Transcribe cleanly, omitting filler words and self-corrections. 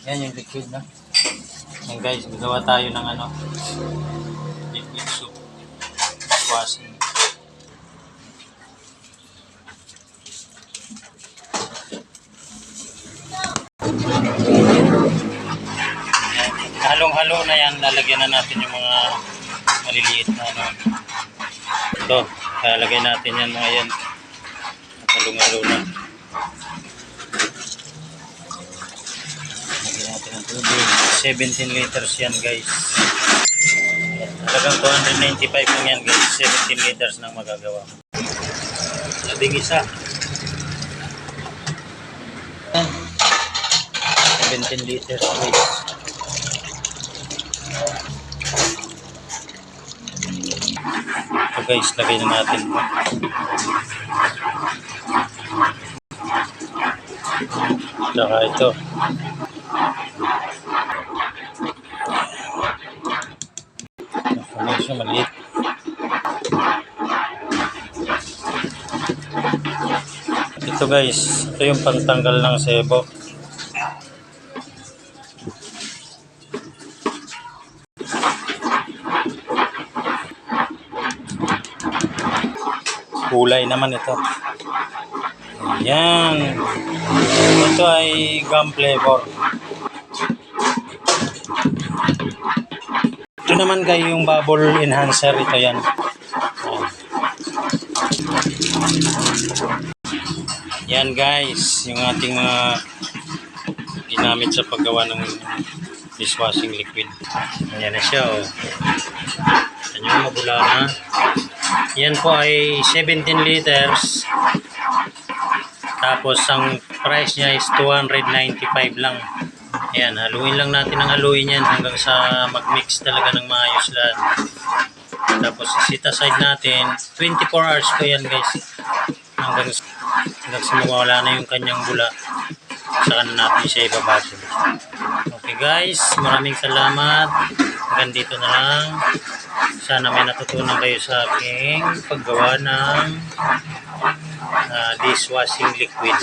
Yan yung liquid na. Yan guys, magawa tayo ng liquid soup. Washing. Halong-halo na yan, lalagyan na natin yung mga maliliit na Ito, lalagyan natin yan mga yan. Halong-halo na. Lagyan natin ng tubig. 17 liters yan guys. Talagang 295 lang yan guys. 17 liters nang magagawa. Labing isa. 17 liters guys. Ito guys, lagay na natin ito. Saka ito. Medyo maliit. Ito guys, ito yung pantanggal ng sebo. Kulay naman ito. Ayan. Ito ay gum flavor. Ito naman guys yung bubble enhancer. Ito yan. Yan guys. Yung ating mga ginamit sa paggawa ng dishwashing liquid. Ayan na siya. Oh. Ayan yung mabula na. Yan po ay 17 liters. Tapos ang price niya is 295 lang. Ayan, haluin lang natin ang haluin yan hanggang sa mag-mix talaga ng maayos lahat. Tapos set aside natin. 24 hours po yan guys. Hanggang sa mawala na yung kanyang bula. Saka na natin siya ibabasa. Okay guys, maraming salamat. Hanggang dito na lang. Sana may natutunan kayo sa aking paggawa ng dishwashing liquid.